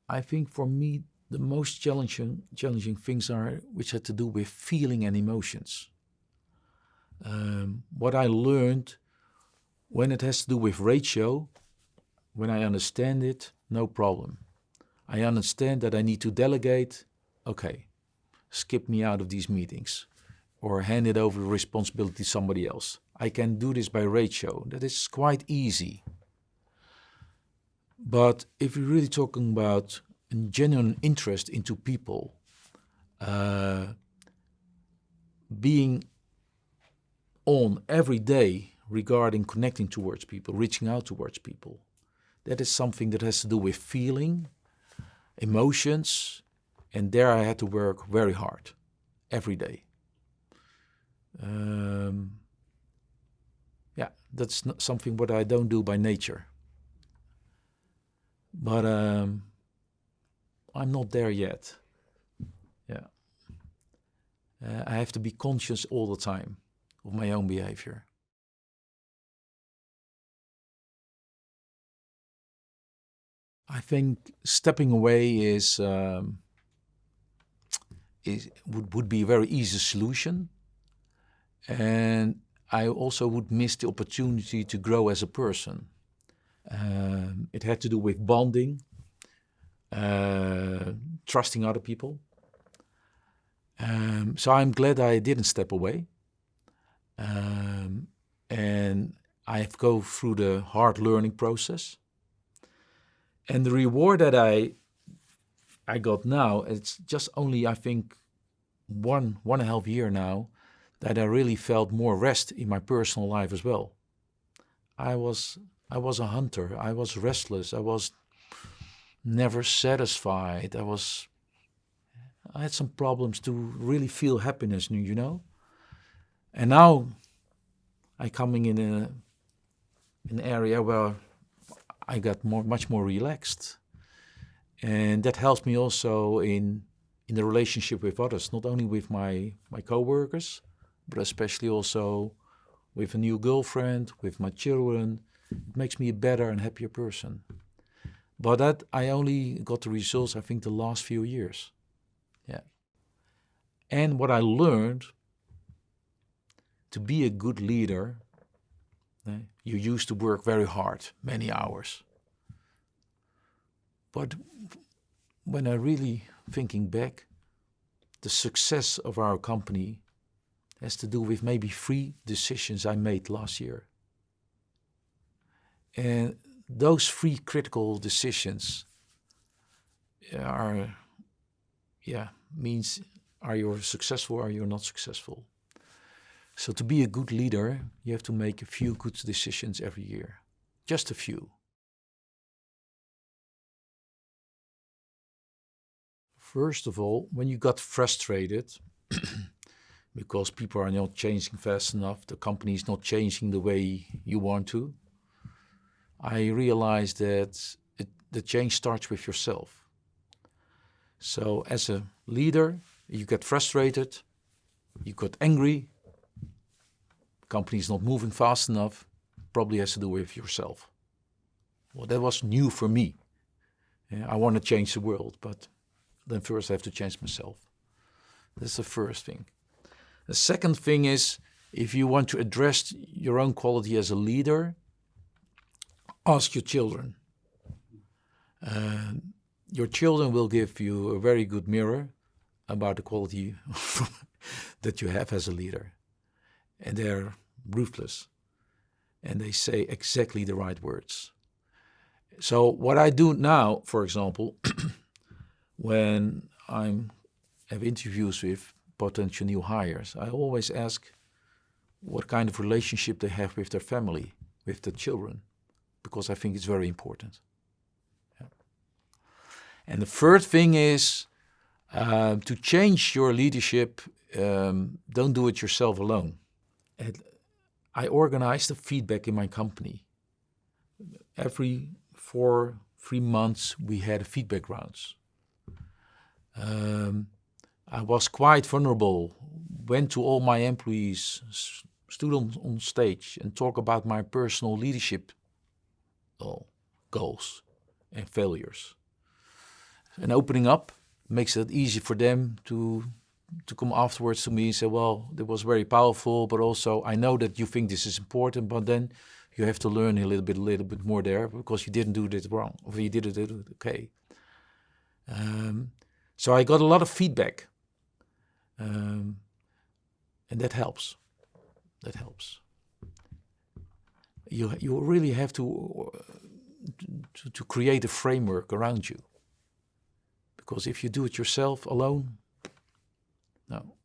I think for me, the most challenging things are which had to do with feeling and emotions. What I learned when it has to do with ratio, when I understand it, no problem. I understand that I need to delegate, okay, skip me out of these meetings or hand it over responsibility to somebody else. I can do this by ratio. That is quite easy. But if you're really talking about a genuine interest into people, being on every day regarding connecting towards people, reaching out towards people, that is something that has to do with feeling, emotions, and there I had to work very hard every day. Yeah, that's not something what I don't do by nature. But I'm not there yet. Yeah, I have to be conscious all the time of my own behavior. I think stepping away would be a very easy solution, and I also would miss the opportunity to grow as a person. It had to do with bonding, trusting other people. So I'm glad I didn't step away, and I've go through the hard learning process. And the reward that I got now, it's just only, I think, one and a half year now, that I really felt more rest in my personal life as well. I was a hunter. I was restless. I was never satisfied. I had some problems to really feel happiness, you know. And now I coming in an area where I got much more relaxed, and that helps me also in the relationship with others, not only with my coworkers, but especially also with a new girlfriend, with my children. It makes me a better and happier person. But that I only got the results, I think, the last few years. Yeah. And what I learned, to be a good leader, you used to work very hard, many hours. But when I really thinking back, the success of our company has to do with maybe 3 decisions I made last year. And those 3 critical decisions means are you successful or are you not successful? So to be a good leader, you have to make a few good decisions every year. Just a few. First of all, when you got frustrated because people are not changing fast enough, the company is not changing the way you want to, I realized that the change starts with yourself. So as a leader, you get frustrated, you got angry, the company is not moving fast enough, probably has to do with yourself. Well, that was new for me. I want to change the world, but then first I have to change myself. That's the first thing. The second thing is, if you want to address your own quality as a leader, ask your children. Your children will give you a very good mirror about the quality that you have as a leader. And they're ruthless. And they say exactly the right words. So what I do now, for example, when I have interviews with potential new hires, I always ask what kind of relationship they have with their family, with their children, because I think it's very important. Yeah. And the third thing is to change your leadership, don't do it yourself alone. And I organized the feedback in my company. Every 3 months we had feedback rounds. I was quite vulnerable, went to all my employees, stood on stage and talked about my personal leadership goals and failures. And opening up makes it easy for them to come afterwards to me and say, well, that was very powerful, but also I know that you think this is important, but then you have to learn a little bit more there because you didn't do it wrong, or you did it okay. So I got a lot of feedback, and that helps. That helps. You really have to create a framework around you, because if you do it yourself alone, no.